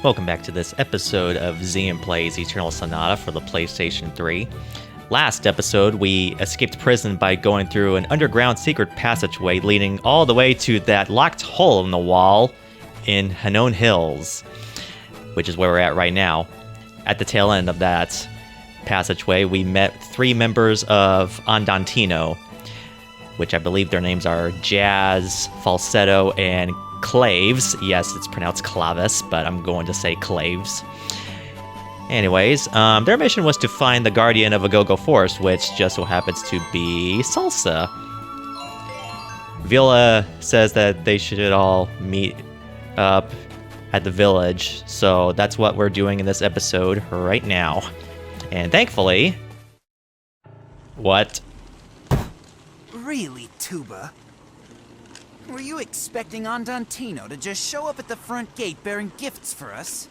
Welcome back to this episode of Xean Plays Eternal Sonata for the PlayStation 3. Last episode, we escaped prison by going through an underground secret passageway leading all the way to that locked hole in the wall in Hanon Hills, which is where we're at right now. At the tail end of that passageway, we met three members of Andantino, which I believe their names are Jazz, Falsetto, and Claves. Yes, it's pronounced Clavis, but I'm going to say Claves. Anyways, their mission was to find the guardian of Agogo Forest, which just so happens to be Salsa. Viola says that they should all meet up at the village, so that's what we're doing in this episode right now. And thankfully... What? Really, Tuba? Were you expecting Andantino to just show up at the front gate bearing gifts for us?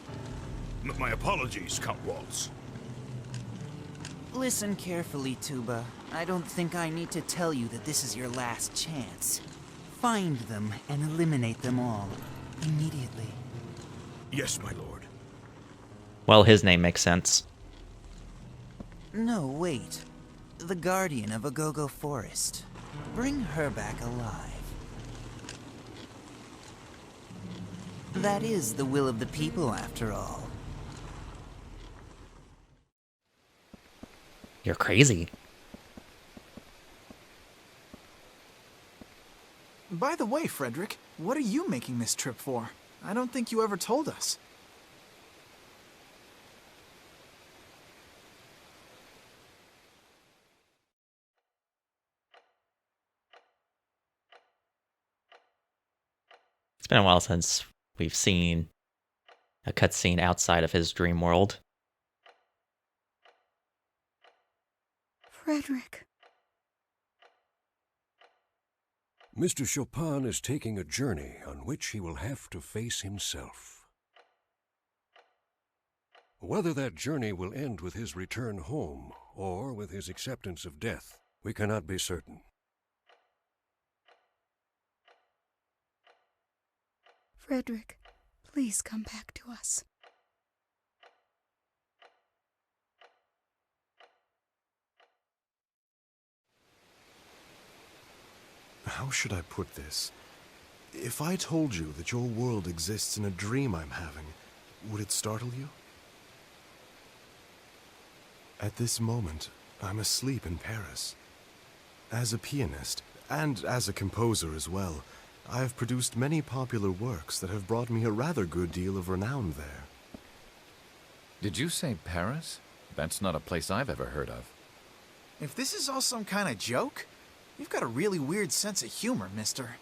My apologies, Count Waltz. Listen carefully, Tuba. I don't think I need to tell you that this is your last chance. Find them and eliminate them all. Immediately. Yes, my lord. Well, his name makes sense. No, wait. The guardian of Agogo Forest. Bring her back alive. That is the will of the people, after all. You're crazy. By the way, Frederick, what are you making this trip for? I don't think you ever told us. It's been a while since we've seen a cutscene outside of his dream world. Frederick. Mr. Chopin is taking a journey on which he will have to face himself. Whether that journey will end with his return home or with his acceptance of death, we cannot be certain. Frederick, please come back to us. How should I put this? If I told you that your world exists in a dream I'm having, would it startle you? At this moment, I'm asleep in Paris. As a pianist, and as a composer as well, I have produced many popular works that have brought me a rather good deal of renown there. Did you say Paris? That's not a place I've ever heard of. If this is all some kind of joke, you've got a really weird sense of humor, mister.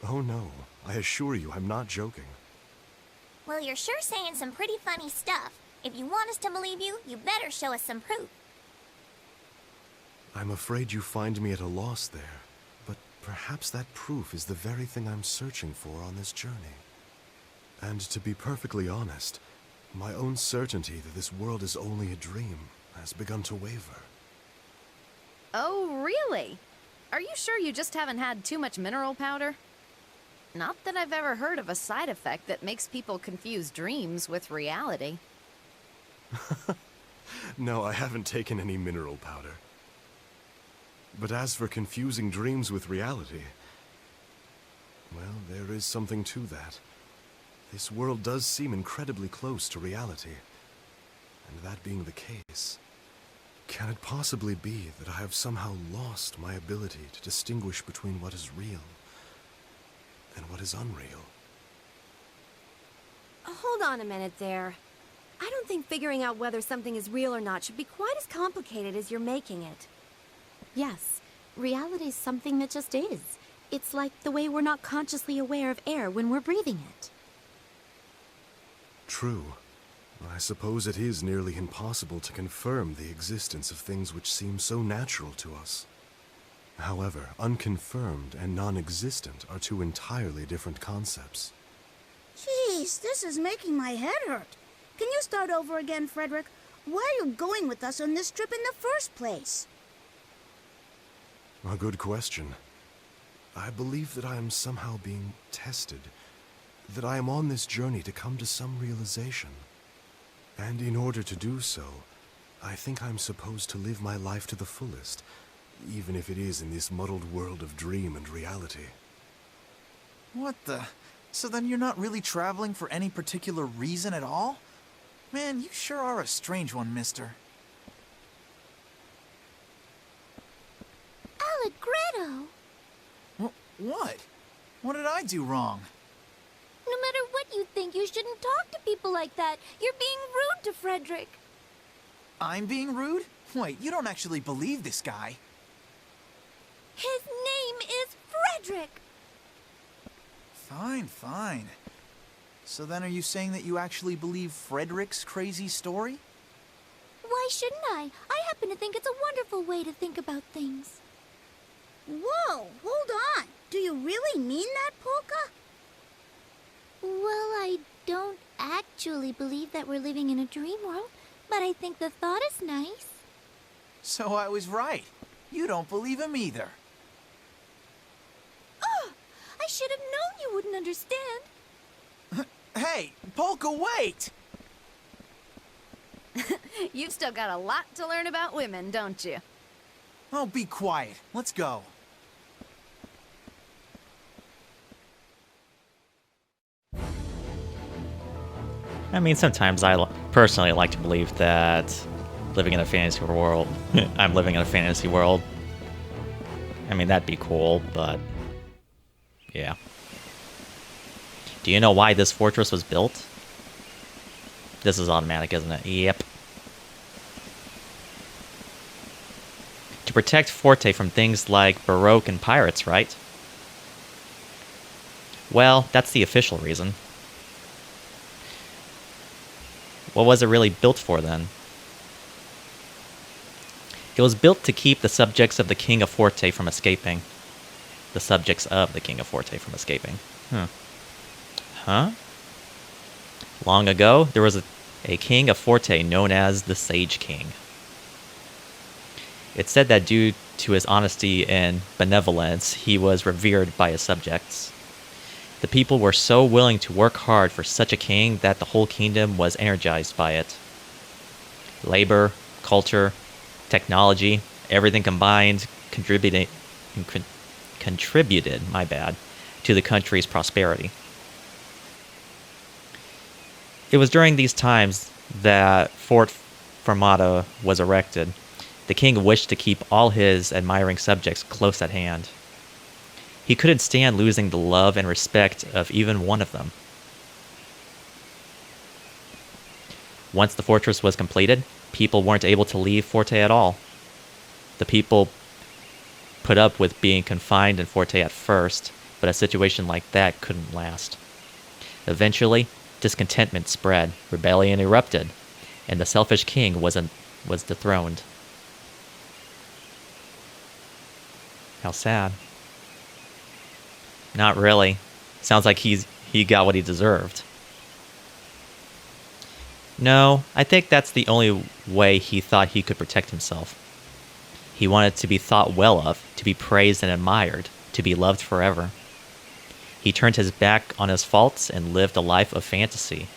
Oh no, I assure you I'm not joking. Well, you're sure saying some pretty funny stuff. If you want us to believe you, you better show us some proof. I'm afraid you find me at a loss there, but perhaps that proof is the very thing I'm searching for on this journey. And to be perfectly honest, my own certainty that this world is only a dream has begun to waver. Oh, really? Are you sure you just haven't had too much mineral powder? Not that I've ever heard of a side effect that makes people confuse dreams with reality. No, I haven't taken any mineral powder. But as for confusing dreams with reality, well, there is something to that. This world does seem incredibly close to reality. And that being the case, can it possibly be that I have somehow lost my ability to distinguish between what is real and what is unreal? Hold on a minute there. I don't think figuring out whether something is real or not should be quite as complicated as you're making it. Yes, reality's something that just is. It's like the way we're not consciously aware of air when we're breathing it. True. I suppose it is nearly impossible to confirm the existence of things which seem so natural to us. However, unconfirmed and non-existent are two entirely different concepts. Jeez, this is making my head hurt. Can you start over again, Frederick? Why are you going with us on this trip in the first place? A good question. I believe that I am somehow being tested. that I am on this journey to come to some realization. And in order to do so, I think I'm supposed to live my life to the fullest, even if it is in this muddled world of dream and reality. What the? So then you're not really traveling for any particular reason at all? Man, you sure are a strange one, mister. Allegretto! What? What did I do wrong? No matter what you think, you shouldn't talk to people like that. You're being rude to Frederick. I'm being rude? Wait, you don't actually believe this guy. His name is Frederick! Fine, fine. So then are you saying that you actually believe Frederick's crazy story? Why shouldn't I? I happen to think it's a wonderful way to think about things. Whoa, hold on. Do you really mean that, Polka? Well, I don't actually believe that we're living in a dream world, but I think the thought is nice. So I was right. You don't believe him either. Oh, I should have known you wouldn't understand. Hey, Polka, wait! You've still got a lot to learn about women, don't you? Oh, be quiet. Let's go. I mean, sometimes I personally like to believe that living in a fantasy world, I'm living in a fantasy world. I mean, that'd be cool, but yeah. Do you know why this fortress was built? This is automatic, isn't it? Yep. To protect Forte from things like Baroque and pirates, right? Well, that's the official reason. What was it really built for, then? It was built to keep the subjects of the King of Forte from escaping. The subjects of the King of Forte from escaping. Huh? Long ago, there was a king of Forte known as the Sage King. It's said that due to his honesty and benevolence, he was revered by his subjects. The people were so willing to work hard for such a king that the whole kingdom was energized by it. Labor, culture, technology, everything combined contributed, to the country's prosperity. It was during these times that Fort Fermata was erected. The king wished to keep all his admiring subjects close at hand. He couldn't stand losing the love and respect of even one of them. Once the fortress was completed, people weren't able to leave Forte at all. The people put up with being confined in Forte at first, but a situation like that couldn't last. Eventually, discontentment spread, rebellion erupted, and the selfish king was dethroned. How sad. Not really. Sounds like he got what he deserved. No, I think that's the only way he thought he could protect himself. He wanted to be thought well of, to be praised and admired, to be loved forever. He turned his back on his faults and lived a life of fantasy.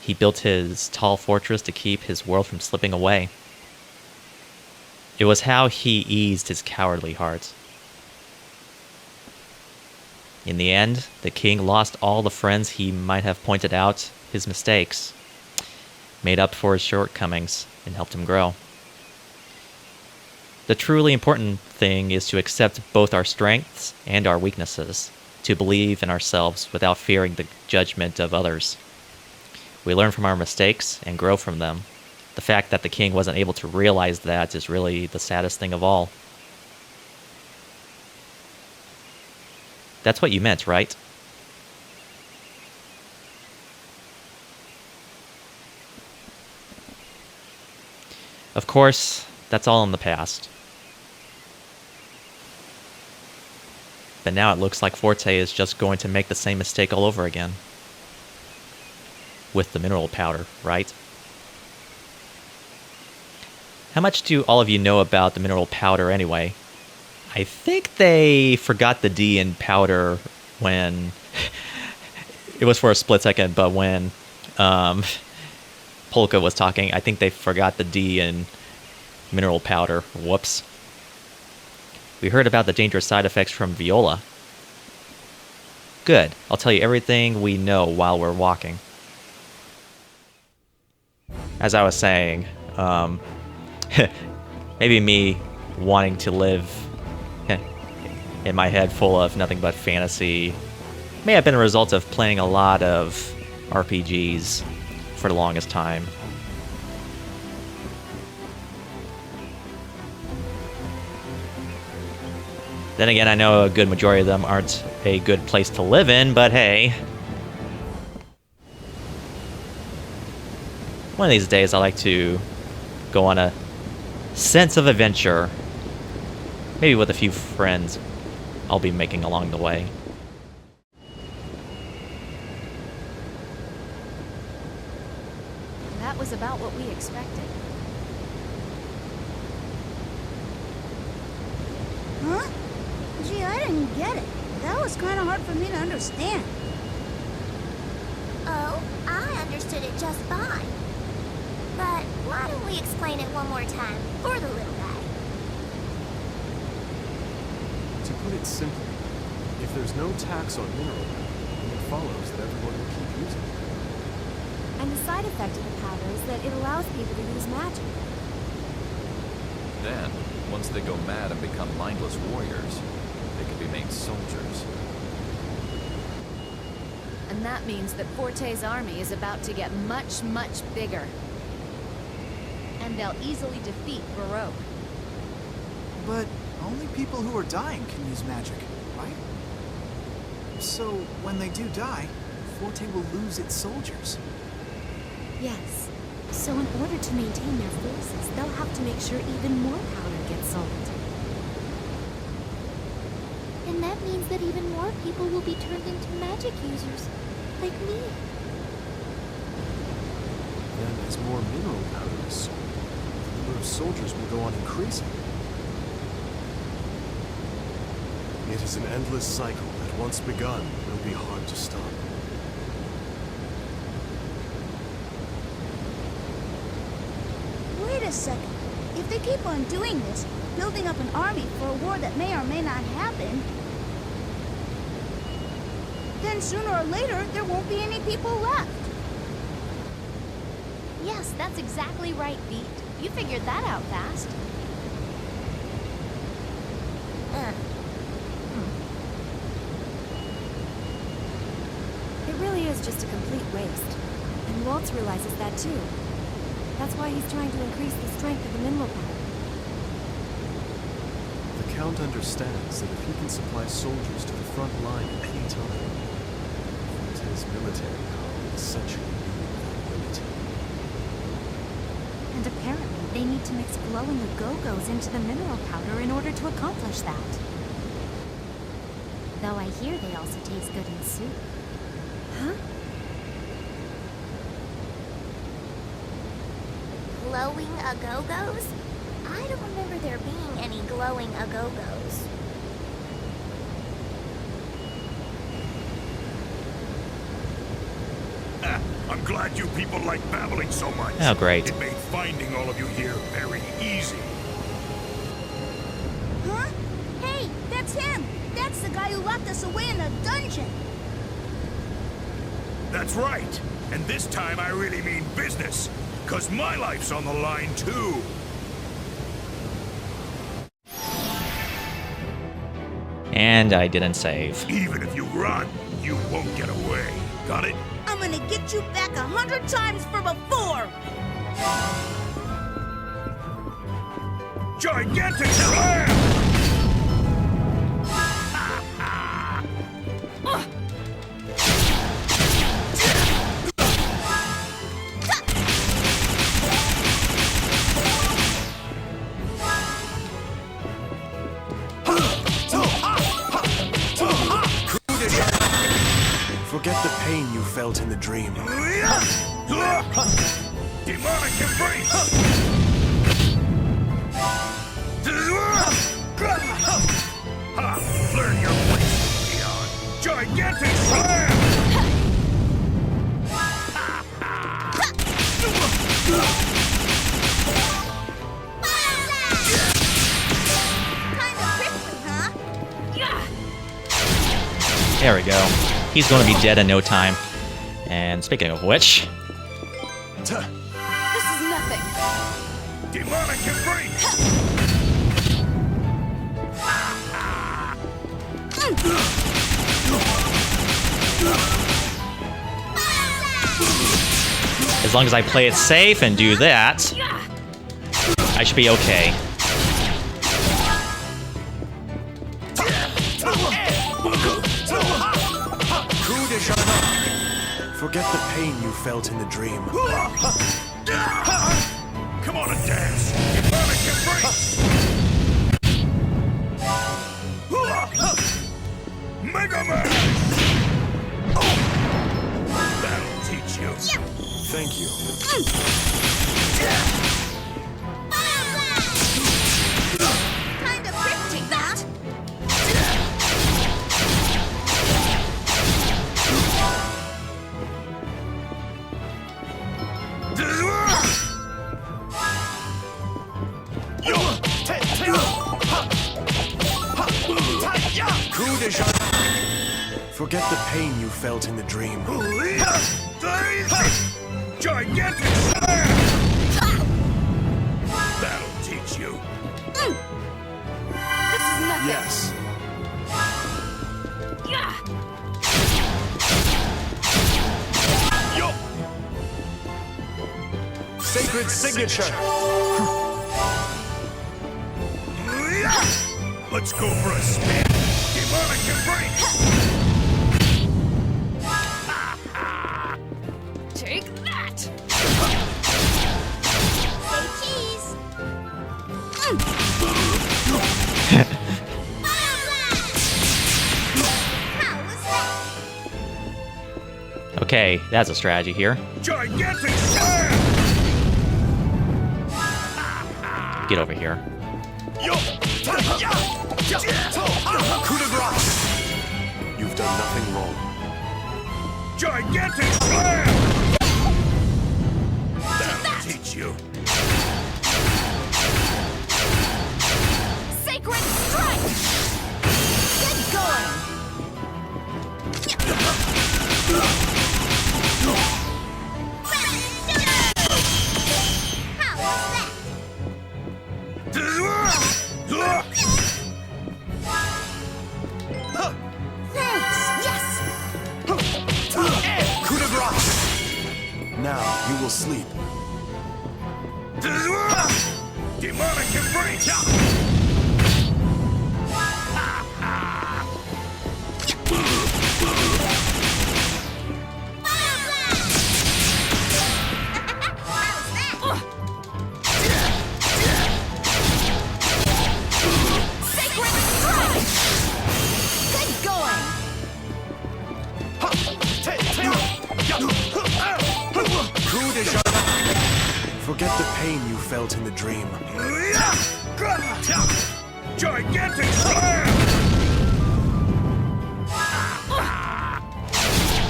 He built his tall fortress to keep his world from slipping away. It was how he eased his cowardly heart. In the end, the king lost all the friends he might have pointed out his mistakes, made up for his shortcomings, and helped him grow. The truly important thing is to accept both our strengths and our weaknesses, to believe in ourselves without fearing the judgment of others. We learn from our mistakes and grow from them. The fact that the king wasn't able to realize that is really the saddest thing of all. That's what you meant, right? Of course, that's all in the past. But now it looks like Forte is just going to make the same mistake all over again. With the mineral powder, right? How much do all of you know about the mineral powder anyway? I think they forgot the D in powder when it was for a split second, but when Polka was talking, I think they forgot the D in mineral powder. Whoops. We heard about the dangerous side effects from Viola. Good. I'll tell you everything we know while we're walking. As I was saying, maybe me wanting to live in my head full of nothing but fantasy may have been a result of playing a lot of RPGs for the longest time. Then again, I know a good majority of them aren't a good place to live in, but hey. One of these days I like to go on a sense of adventure. Maybe with a few friends I'll be making along the way. That was about what we expected. Huh? Gee, I didn't get it. That was kind of hard for me to understand. Oh, I understood it just fine. But why don't we explain it one more time for the little guy? To put it simply, if there's no tax on mineral powder, then it follows that everyone will keep using it. And the side effect of the powder is that it allows people to use magic. Then, once they go mad and become mindless warriors, they can be made soldiers. And that means that Forte's army is about to get much, much bigger. And they'll easily defeat Baroque. But only people who are dying can use magic, right? So when they do die, Forte will lose its soldiers. Yes. So in order to maintain their forces, they'll have to make sure even more powder gets sold. And that means that even more people will be turned into magic users, like me. Then, as more mineral powder is sold, the number of soldiers will go on increasing. It is an endless cycle that, once begun, will be hard to stop. Wait a second. If they keep on doing this, building up an army for a war that may or may not happen, then sooner or later there won't be any people left. Yes, that's exactly right, Beat. You figured that out fast. It really is just a complete waste. And Waltz realizes that too. That's why he's trying to increase the strength of the mineral powder. The Count understands that if he can supply soldiers to the front line at any time, Forte's military power will essentially be without limit. And apparently they need to mix glowing Agogos into the mineral powder in order to accomplish that. Though I hear they also taste good in soup. Huh? Glowing Agogos? I don't remember there being any glowing Agogos. I'm glad you people like babbling so much. Oh, great. It made finding all of you here very easy. Huh? Hey, that's him! That's the guy who locked us away in a dungeon! That's right. And this time I really mean business. 'Cause my life's on the line, too. And I didn't save. Even if you run, you won't get away. Got it? I'm gonna get you back 100 times for before! Gigantic slam! Forget the pain you felt in the dream. Demonic embrace! Ha! Learn your place, Xean. Gigantic slam! There we go. He's going to be dead in no time. And speaking of which... This is nothing. Demonic embrace! As long as I play it safe and do that, I should be okay. Forget the pain you felt in the dream. Come on and dance! Demonic embrace! Mega Man! That'll teach you. Thank you. Kinda cryptic, that. Forget the pain you felt in the dream. Gigantic slam! That'll teach you. This is nothing. Yes. Sacred signature. Let's go for a spin. Demonic embrace. Take that. Say cheese. How was that? Okay, that's a strategy here. Gigantic slam! Get over here. Coup de grace. You've done nothing wrong. Gigantic slam! That'll teach you. Sacred strike. Get going. How was that? Thanks. Yes. Coup de grace. Now you will sleep. Demonic embrace! Sacred strike. Get going. Coup de gendarme. Forget the pain you felt in the dream. Gigantic slam!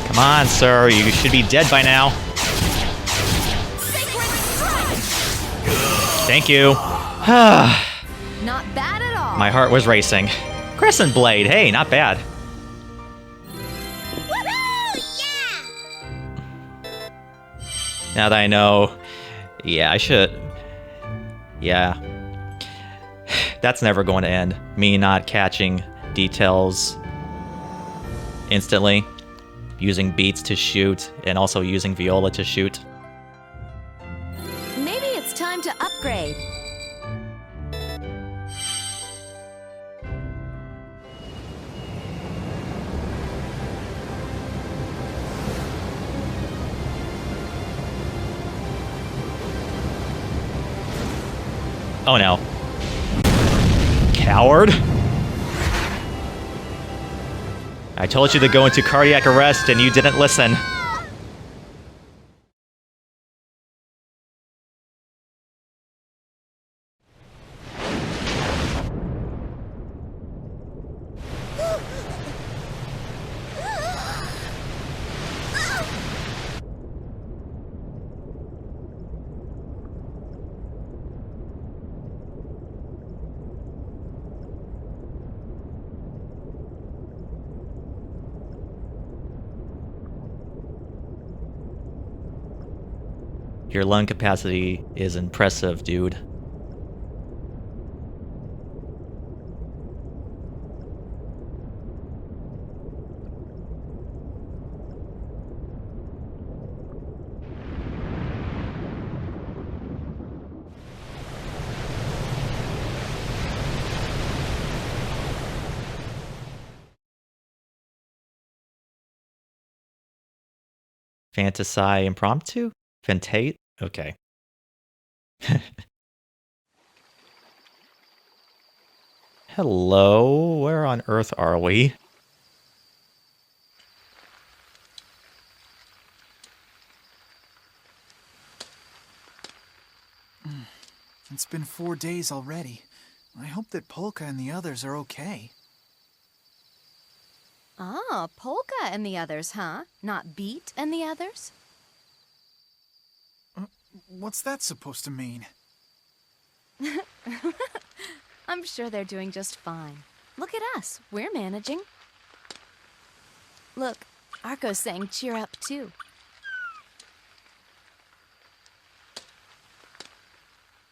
Come on, sir. You should be dead by now. Sacred strike. Thank you. Not bad at all. My heart was racing. Crescent Blade. Hey, not bad. Woohoo! Yeah! Now that I know... Yeah, I should... Yeah. That's never going to end. Me not catching details instantly. Using beats to shoot, and also using viola to shoot. Maybe it's time to upgrade. Oh no. Coward. I told you to go into cardiac arrest and you didn't listen. Your lung capacity is impressive, dude. Fantasi impromptu? Fantate? Okay. Hello, where on earth are we? It's been 4 days already. I hope that Polka and the others are okay. Ah, Polka and the others, huh? Not Beat and the others? What's that supposed to mean? I'm sure they're doing just fine. Look at us. We're managing. Look, Arco's saying cheer up, too.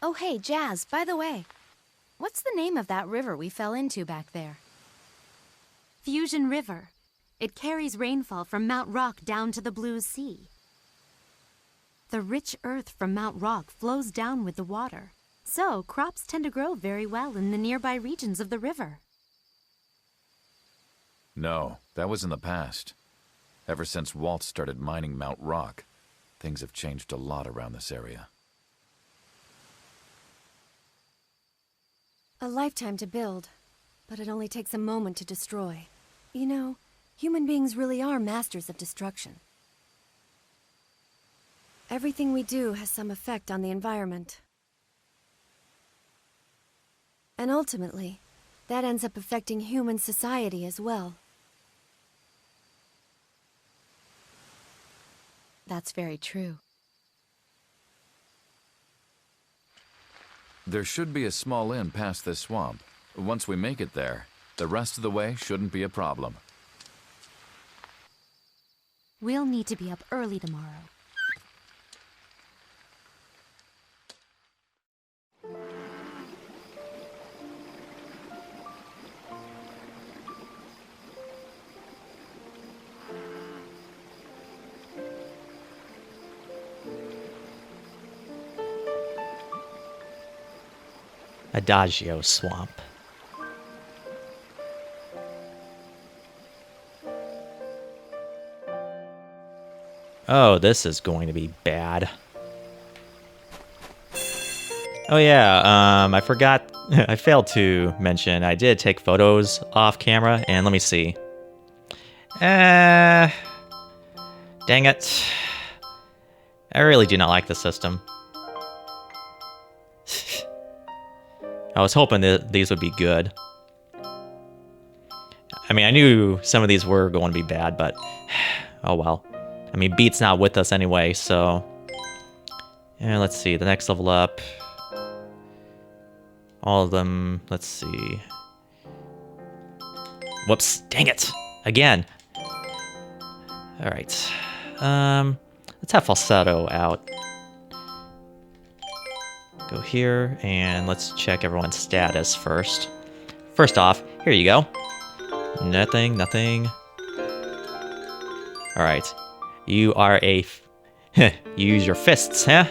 Oh, hey, Jazz, by the way, what's the name of that river we fell into back there? Fusion River. It carries rainfall from Mount Rock down to the Blue Sea. The rich earth from Mount Rock flows down with the water, so crops tend to grow very well in the nearby regions of the river. No, that was in the past. Ever since Walt started mining Mount Rock, things have changed a lot around this area. A lifetime to build, but it only takes a moment to destroy. You know, human beings really are masters of destruction. Everything we do has some effect on the environment. And ultimately, that ends up affecting human society as well. That's very true. There should be a small inn past this swamp. Once we make it there, the rest of the way shouldn't be a problem. We'll need to be up early tomorrow. Adagio Swamp. Oh, this is going to be bad. Oh yeah, I forgot, I failed to mention, I did take photos off camera, and let me see. Dang it. I really do not like the system. I was hoping that these would be good. I mean, I knew some of these were going to be bad, but oh well. I mean, Beat's not with us anyway, so... Yeah, let's see, the next level up. All of them, let's see. Whoops, dang it! Again! Alright. Let's have falsetto out. Go here, and let's check everyone's status first. First off, here you go. Nothing, nothing. Alright. You are a... you use your fists, huh?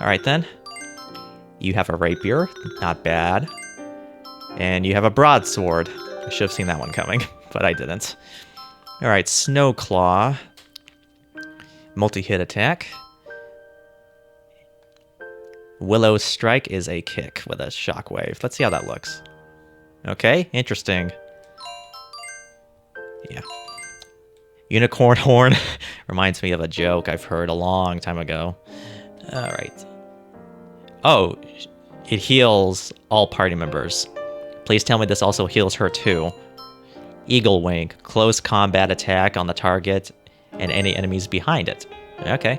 Alright then. You have a rapier. Not bad. And you have a broadsword. I should have seen that one coming, but I didn't. Alright, Snowclaw. Multi-hit attack. Willow Strike is a kick with a shockwave. Let's see how that looks. Okay, interesting. Yeah. Unicorn Horn reminds me of a joke I've heard a long time ago. Alright. Oh, it heals all party members. Please tell me this also heals her too. Eagle Wing, close combat attack on the target and any enemies behind it. Okay.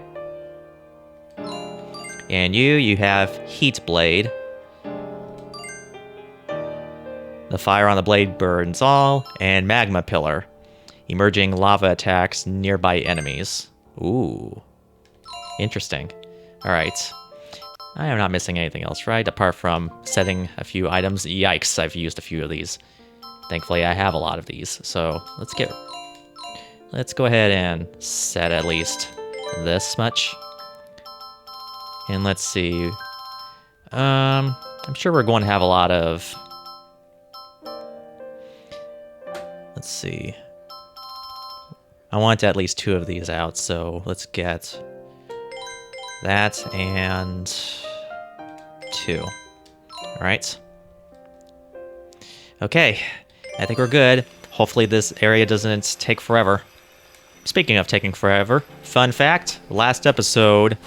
And you have Heat Blade. The fire on the blade burns all, and Magma Pillar. Emerging lava attacks nearby enemies. Ooh. Interesting. Alright. I am not missing anything else, right? Apart from setting a few items. Yikes, I've used a few of these. Thankfully, I have a lot of these. So, let's go ahead and set at least this much. And let's see. I'm sure we're going to have a lot of... Let's see. I want at least 2 of these out, so let's get that and 2. Alright. Okay, I think we're good. Hopefully this area doesn't take forever. Speaking of taking forever, fun fact, last episode,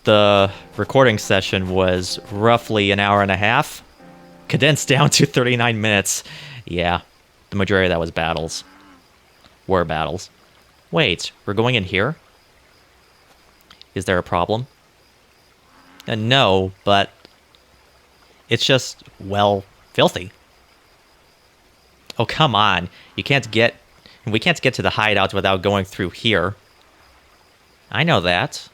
the recording session was roughly an hour and a half, condensed down to 39 minutes. Yeah, the majority of that was battles. Were battles. Wait, we're going in here? Is there a problem? No, but it's just, well, filthy. Oh, come on. We can't get to the hideout without going through here. I know that.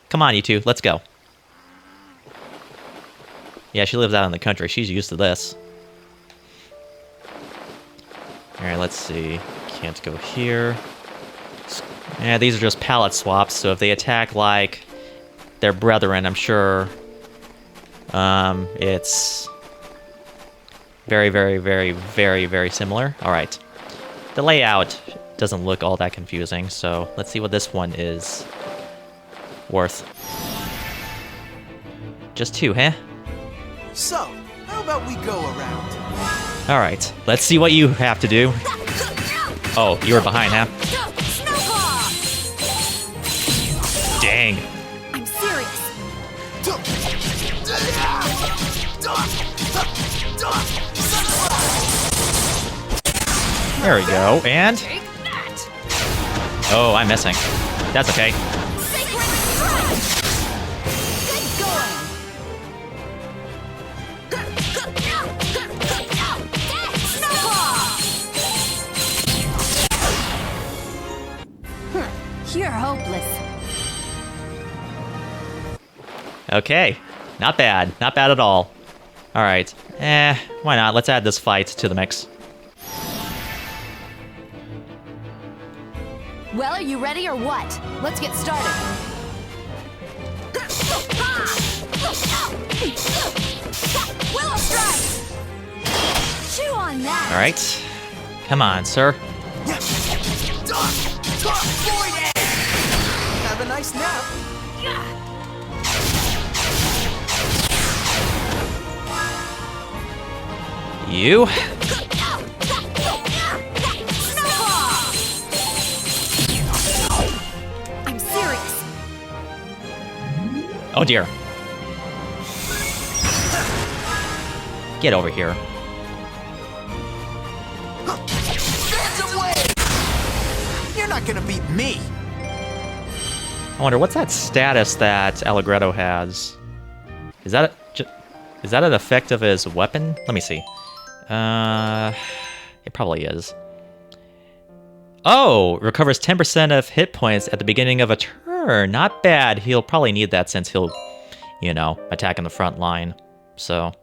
Come on, you two. Let's go. Yeah, she lives out in the country. She's used to this. Alright, let's see. Can't go here. Yeah, these are just palette swaps, so if they attack like their brethren, I'm sure it's very, very, very, very, very similar. Alright. The layout doesn't look all that confusing, so let's see what this one is worth. Just 2, huh? So, how about we go around? Alright, let's see what you have to do. Oh, you were behind, huh? Dang. I'm serious. There we go, and... Oh, I'm missing. That's okay. You're hopeless. Okay, not bad. Not bad at all. Alright, why not? Let's add this fight to the mix. Well, are you ready or what? Let's get started. Willow strike! Chew on that! Alright. Come on, sir. Have a nice nap. You. I'm serious. Oh dear. Get over here. You're not gonna beat me. I wonder, what's that status that Allegretto has? Is that an effect of his weapon? Let me see. It probably is. Oh, recovers 10% of hit points at the beginning of a turn. Not bad. He'll probably need that since he'll, you know, attack in the front line. So.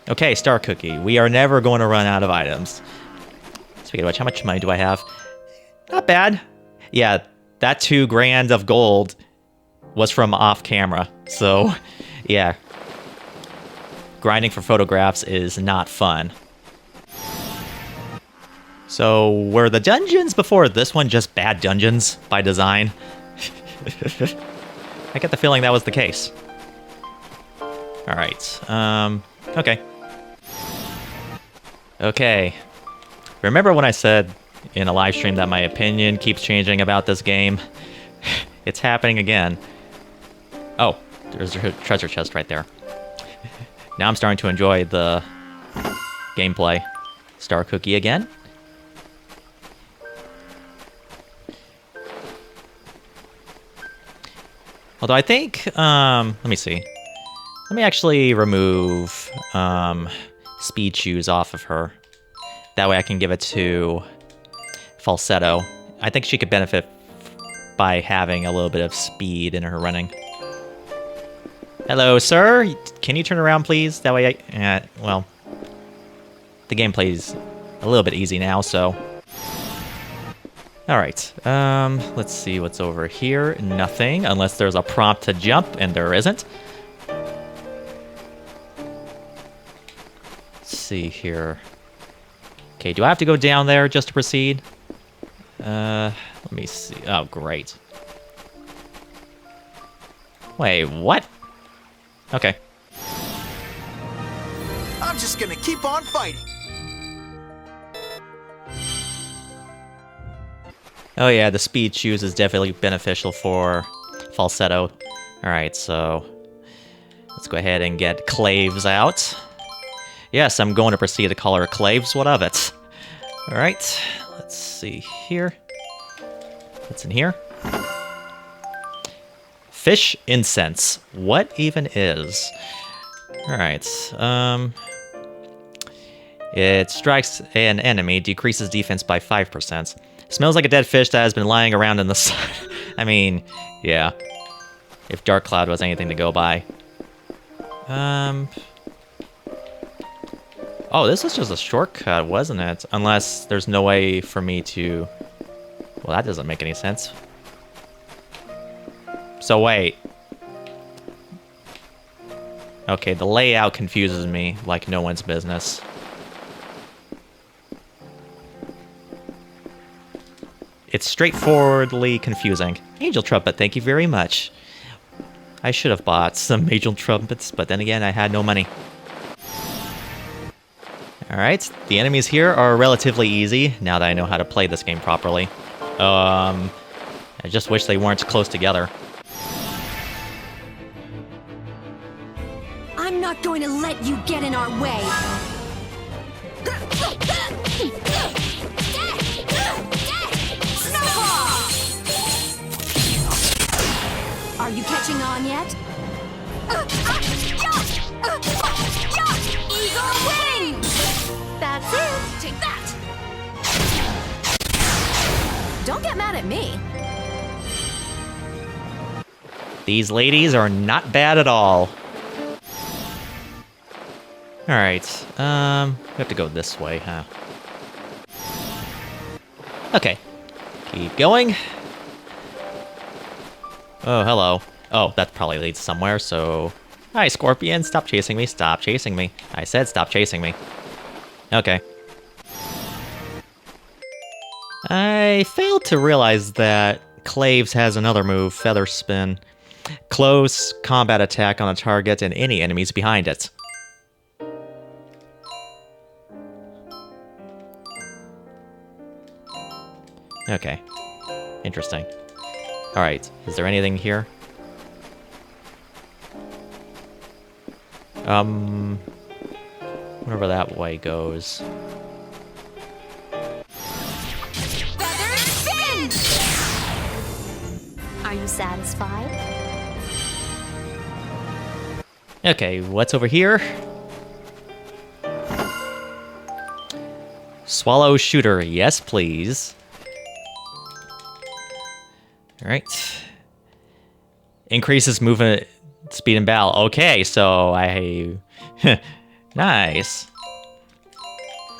Okay, Star Cookie. We are never going to run out of items. Speaking of which, how much money do I have? Not bad. Yeah, that $2 grand of gold was from off camera. So, yeah. Grinding for photographs is not fun. So, were the dungeons before this one just bad dungeons by design? I get the feeling that was the case. Alright, okay. Okay. Remember when I said in a live stream that my opinion keeps changing about this game? It's happening again. Oh, there's a treasure chest right there. Now I'm starting to enjoy the gameplay. Star Cookie again. Although I think, let me see. Let me actually remove speed shoes off of her. That way I can give it to Falsetto. I think she could benefit by having a little bit of speed in her running. Hello, sir. Can you turn around, please? That way well, the gameplay's a little bit easy now, so... Alright, let's see what's over here. Nothing, unless there's a prompt to jump, and there isn't. Let's see here. Okay, do I have to go down there just to proceed? Let me see. Oh, great. Wait, what? Okay. I'm just gonna keep on fighting. Oh yeah, the speed shoes is definitely beneficial for Falsetto. Alright, so let's go ahead and get Claves out. Yes, I'm going to proceed to call her Claves. What of it? Alright, let's see here. What's in here? Fish incense. What even is? Alright, it strikes an enemy, decreases defense by 5%. Smells like a dead fish that has been lying around in the sun. I mean, yeah. If Dark Cloud was anything to go by. Oh, this was just a shortcut, wasn't it? Unless there's no way for me to... Well, that doesn't make any sense. So wait. Okay, the layout confuses me like no one's business. It's straightforwardly confusing. Angel Trumpet, thank you very much. I should have bought some Angel Trumpets, but then again, I had no money. Alright, the enemies here are relatively easy, now that I know how to play this game properly. I just wish they weren't close together. I'm not going to let you get in our way. Are you catching on yet? Eagle wing! That's it! Take that! Don't get mad at me. These ladies are not bad at all. Alright, we have to go this way, huh? Okay. Keep going. Oh, hello. Oh, that probably leads somewhere, so... Hi, Scorpion, stop chasing me, stop chasing me. I said stop chasing me. Okay. I failed to realize that Claves has another move, Feather Spin. Close combat attack on a target and any enemies behind it. Okay. Interesting. Alright, is there anything here? Wherever that way goes. Feather spin! Are you satisfied? Okay, what's over here? Swallow Shooter, yes please. Alright. Increases movement speed and battle. Okay, so I... Nice.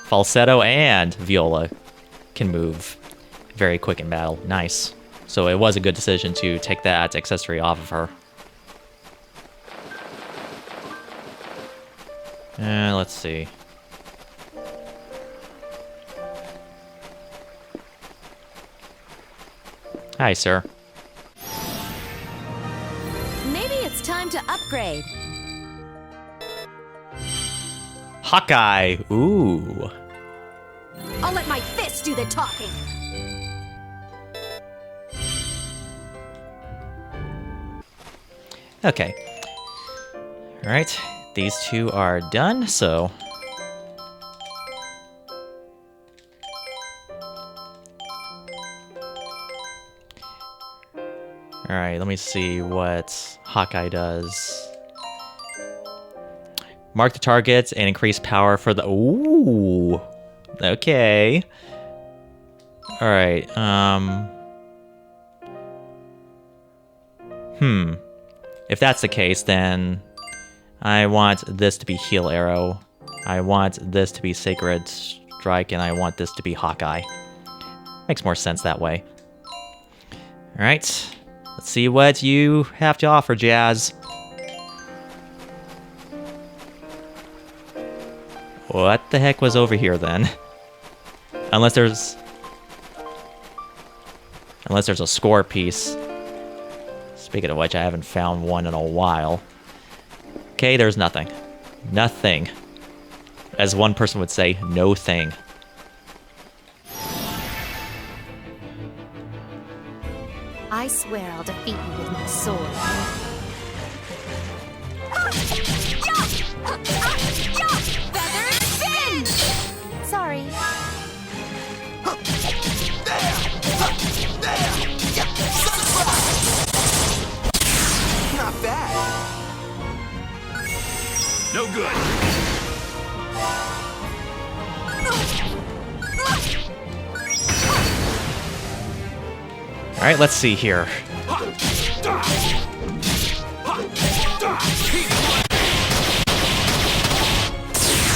Falsetto and Viola can move very quick in battle. Nice. So it was a good decision to take that accessory off of her. Let's see. Hi, sir. Maybe it's time to upgrade. Hawkeye. Ooh. I'll let my fist do the talking. Okay. Alright. These two are done, so... Alright, let me see what Hawkeye does. Mark the targets and increase power for the... Ooh. Okay. Alright, If that's the case, then I want this to be Heal Arrow. I want this to be Sacred Strike, and I want this to be Hawkeye. Makes more sense that way. Alright, let's see what you have to offer, Jazz. What the heck was over here, then? Unless there's a score piece. Speaking of which, I haven't found one in a while. Okay, there's nothing. Nothing. As one person would say, no thing. I swear I'll defeat you with my sword. Feathered fin! Sorry. Not bad. No good. Alright, let's see here.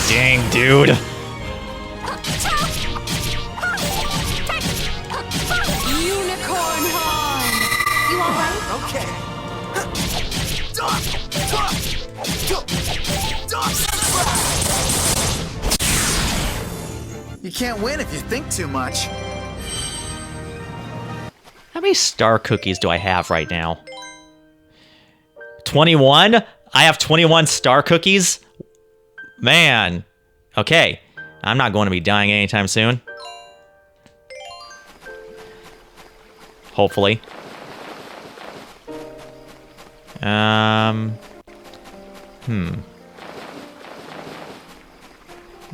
Dang, dude. Unicorn horn! You alright? Okay. You can't win if you think too much. How many star cookies do I have right now? 21? I have 21 star cookies? Man. Okay. I'm not going to be dying anytime soon. Hopefully.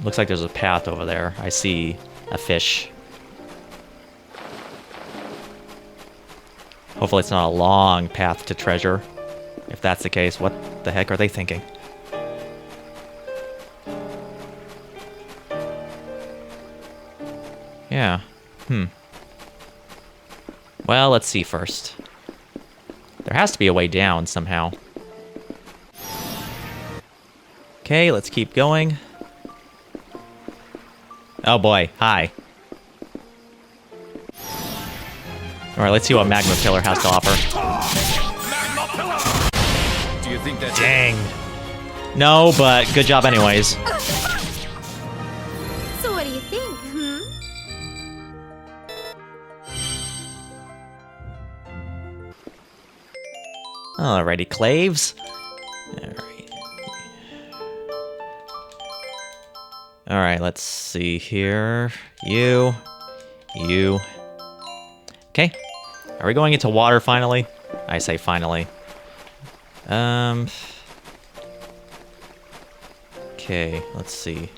Looks like there's a path over there. I see a fish. Hopefully it's not a long path to treasure. If that's the case, what the heck are they thinking? Yeah. Well, let's see first. There has to be a way down somehow. Okay, let's keep going. Oh boy, hi. Alright, let's see what Magma Pillar has to offer. Do you think that... Dang. No, but good job anyways. So what do you think, Alrighty, Claves. Alright. Alright, let's see here. You. Okay. Are we going into water finally? I say finally. Okay, let's see.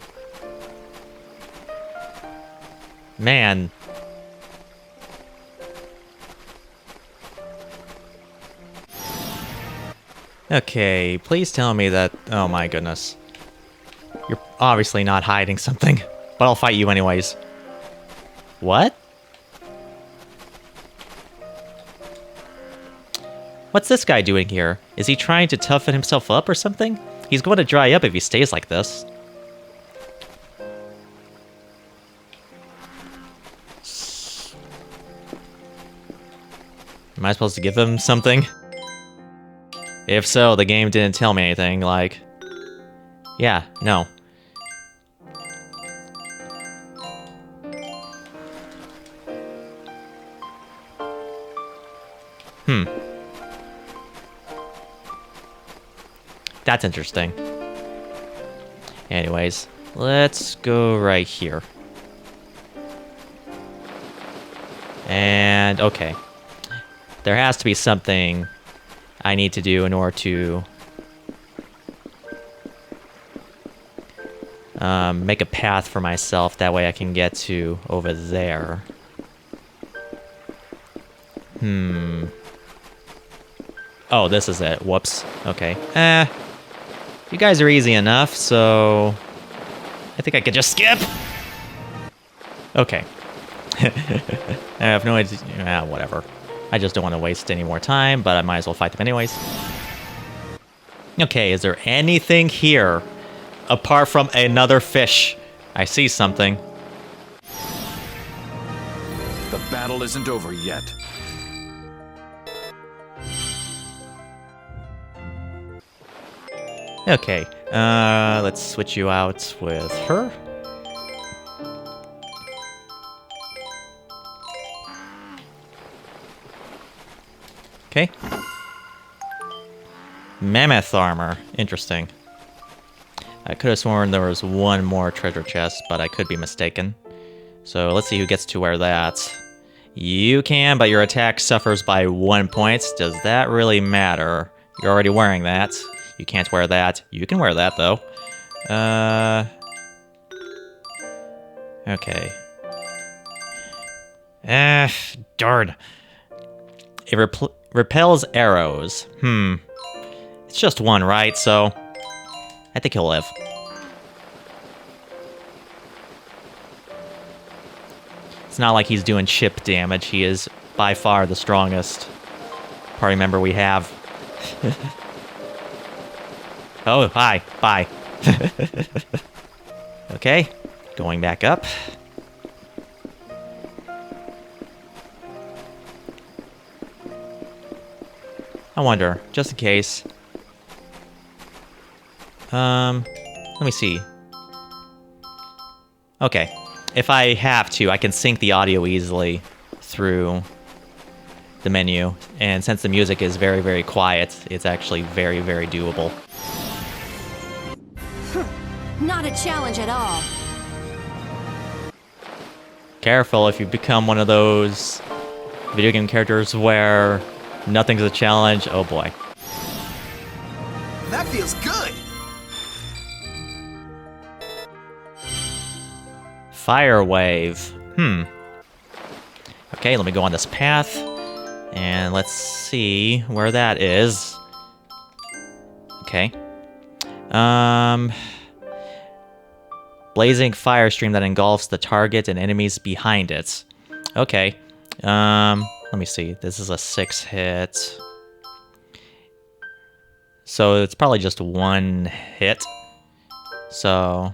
Man. Okay, please tell me that... Oh my goodness. You're obviously not hiding something, but I'll fight you anyways. What? What's this guy doing here? Is he trying to toughen himself up or something? He's going to dry up if he stays like this. Am I supposed to give him something? If so, the game didn't tell me anything, like... Yeah, no. That's interesting. Anyways, let's go right here. And, okay. There has to be something I need to do in order to make a path for myself. That way I can get to over there. Oh, this is it. Whoops. Okay. You guys are easy enough, so I think I could just skip. Okay. I have no idea. Whatever. I just don't want to waste any more time, but I might as well fight them anyways. Okay, is there anything here apart from another fish? I see something. The battle isn't over yet. Okay, let's switch you out with her. Okay. Mammoth armor. Interesting. I could have sworn there was one more treasure chest, but I could be mistaken. So let's see who gets to wear that. You can, but your attack suffers by 1 point. Does that really matter? You're already wearing that. You can't wear that. You can wear that, though. Okay. Darn. It repels arrows. It's just one, right? So, I think he'll live. It's not like he's doing chip damage. He is by far the strongest party member we have. Oh, hi. Bye. Okay. Going back up. I wonder, just in case. Let me see. Okay. If I have to, I can sync the audio easily through the menu. And since the music is very, very quiet, it's actually very, very doable. Not a challenge at all. Careful if you become one of those video game characters where nothing's a challenge. Oh boy. That feels good! Fire wave. Okay, let me go on this path. And let's see where that is. Okay. Blazing fire stream that engulfs the target and enemies behind it. Okay. Let me see. This is a 6-hit. So it's probably just one hit. So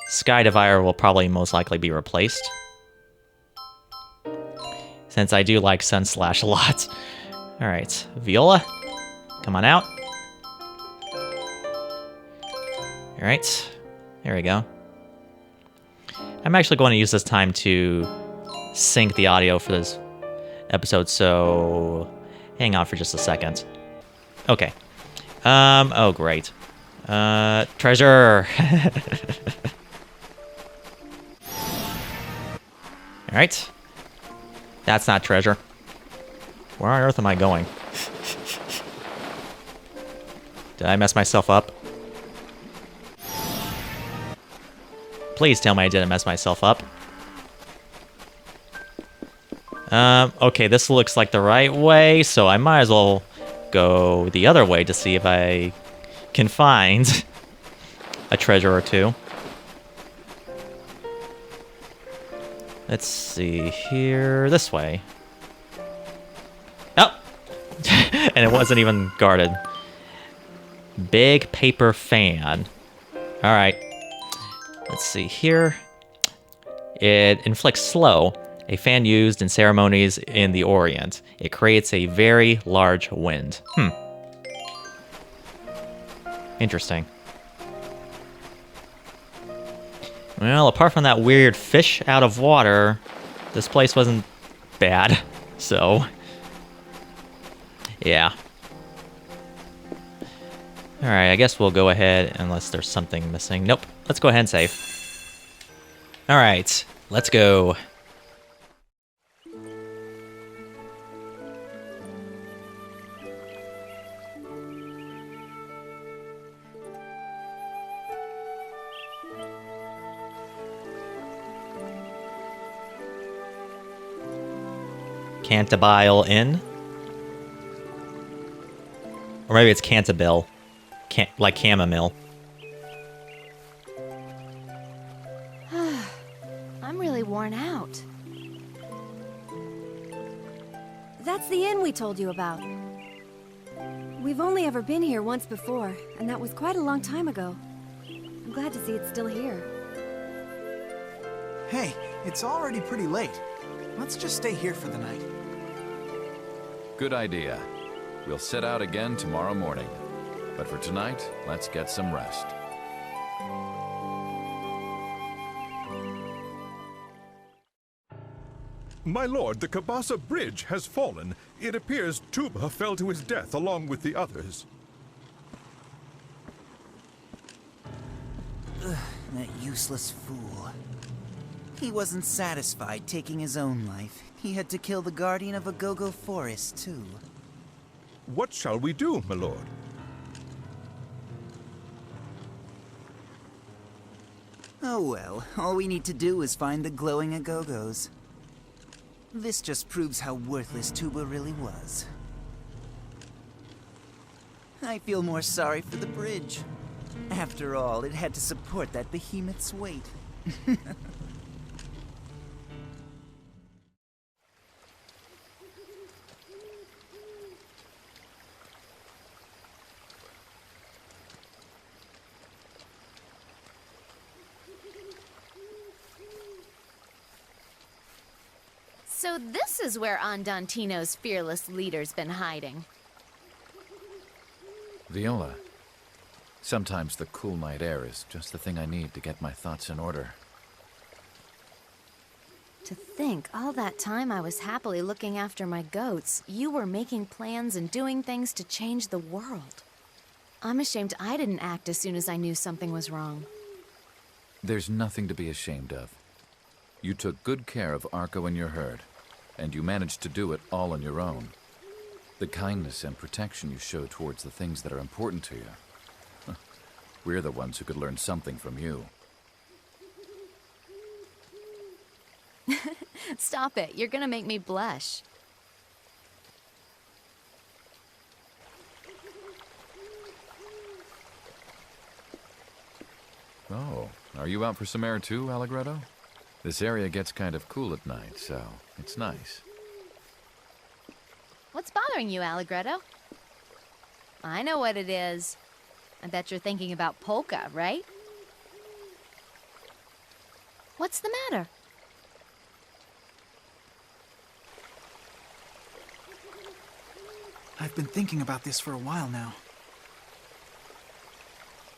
Sky Devour will probably most likely be replaced. Since I do like Sun Slash a lot. Alright, Viola, come on out. Alright, there we go. I'm actually going to use this time to sync the audio for this episode, so hang on for just a second. Okay. Oh great. Treasure! Alright. That's not treasure. Where on earth am I going? Did I mess myself up? Please tell me I didn't mess myself up. Okay, this looks like the right way, so I might as well go the other way to see if I can find a treasure or two. Let's see here. This way. Oh! And it wasn't even guarded. Big paper fan. Alright. Let's see here. It inflicts slow, a fan used in ceremonies in the Orient. It creates a very large wind. Interesting. Well, apart from that weird fish out of water, this place wasn't bad. So, yeah. Alright, I guess we'll go ahead unless there's something missing. Nope. Let's go ahead and save. Alright, let's go. Cantabile Inn? Or maybe it's Cantabile. like chamomile. I'm really worn out. That's the inn we told you about. We've only ever been here once before, and that was quite a long time ago. I'm glad to see it's still here. Hey, it's already pretty late. Let's just stay here for the night. Good idea. We'll set out again tomorrow morning. But for tonight, let's get some rest. My lord, the Kabasa Bridge has fallen. It appears Tuba fell to his death along with the others. That useless fool. He wasn't satisfied taking his own life. He had to kill the guardian of Agogo Forest, too. What shall we do, my lord? Oh well, all we need to do is find the glowing Agogos. This just proves how worthless Tuba really was. I feel more sorry for the bridge. After all, it had to support that behemoth's weight. So this is where Andantino's fearless leader's been hiding. Viola, sometimes the cool night air is just the thing I need to get my thoughts in order. To think, all that time I was happily looking after my goats, you were making plans and doing things to change the world. I'm ashamed I didn't act as soon as I knew something was wrong. There's nothing to be ashamed of. You took good care of Arco and your herd, and you managed to do it all on your own. The kindness and protection you show towards the things that are important to you. We're the ones who could learn something from you. Stop it, you're gonna make me blush. Oh, are you out for some air too, Allegretto? This area gets kind of cool at night, so it's nice. What's bothering you, Allegretto? I know what it is. I bet you're thinking about Polka, right? What's the matter? I've been thinking about this for a while now.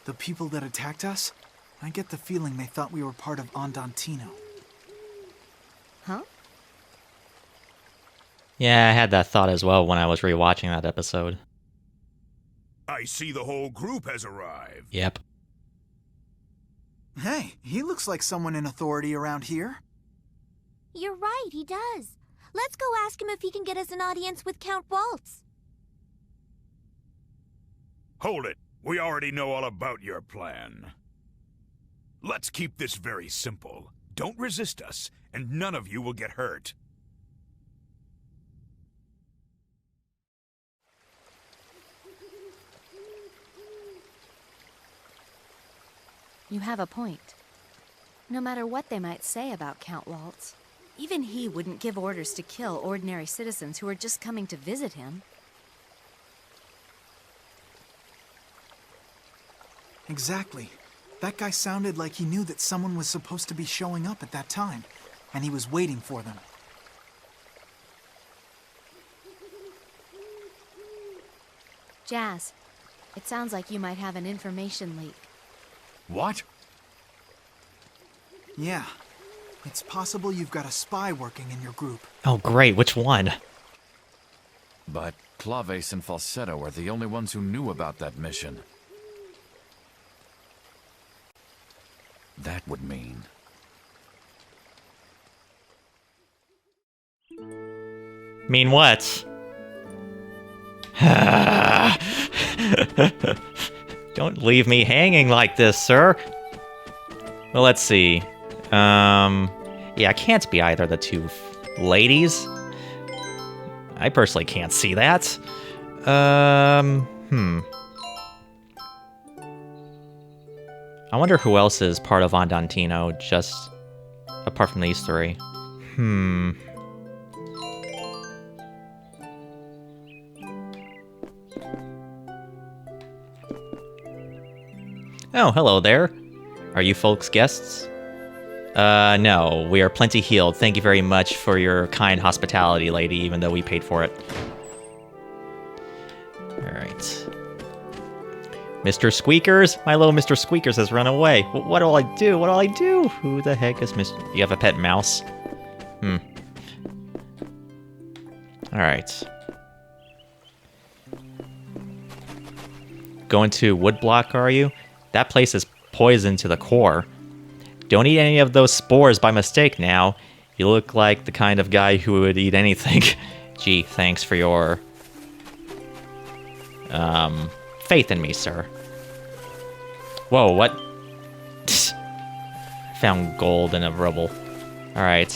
The people that attacked us, I get the feeling they thought we were part of Andantino. Huh? Yeah, I had that thought as well when I was rewatching that episode. I see the whole group has arrived. Yep. Hey, he looks like someone in authority around here. You're right, he does. Let's go ask him if he can get us an audience with Count Waltz. Hold it. We already know all about your plan. Let's keep this very simple. Don't resist us, and none of you will get hurt. You have a point. No matter what they might say about Count Waltz, even he wouldn't give orders to kill ordinary citizens who are just coming to visit him. Exactly. That guy sounded like he knew that someone was supposed to be showing up at that time, and he was waiting for them. Jazz, it sounds like you might have an information leak. What? Yeah. It's possible you've got a spy working in your group. Oh, great. Which one? But Claves and Falsetto are the only ones who knew about that mission. That would mean... Mean what? Don't leave me hanging like this, sir. Well, let's see. Yeah, it can't be either of the two ladies. I personally can't see that. I wonder who else is part of Andantino, just apart from these three. Oh, hello there. Are you folks guests? No, we are plenty healed. Thank you very much for your kind hospitality, lady, even though we paid for it. Alright. Mr. Squeakers? My little Mr. Squeakers has run away. What do I do? What do I do? Who the heck is Mr. You have a pet mouse? Alright. Going to Woodblock, are you? That place is poison to the core. Don't eat any of those spores by mistake now. You look like the kind of guy who would eat anything. Gee, thanks for your... faith in me, sir. Whoa, what? Found gold in a rubble. Alright,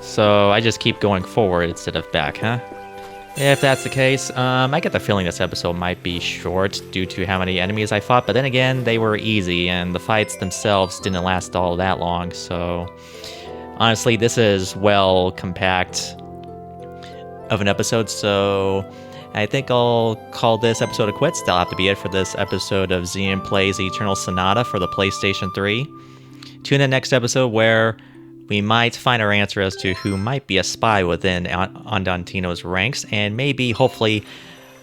so I just keep going forward instead of back, huh? If that's the case, I get the feeling this episode might be short due to how many enemies I fought, but then again, they were easy, and the fights themselves didn't last all that long, so... Honestly, this is well compact of an episode, so I think I'll call this episode a quits. That'll have to be it for this episode of Xean Plays Eternal Sonata for the PlayStation 3. Tune in next episode where we might find our answer as to who might be a spy within Andantino's ranks, and maybe, hopefully,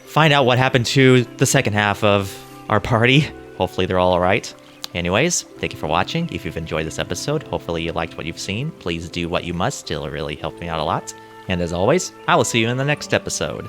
find out what happened to the second half of our party. Hopefully they're all alright. Anyways, thank you for watching. If you've enjoyed this episode, hopefully you liked what you've seen. Please do what you must, it'll really help me out a lot. And as always, I will see you in the next episode.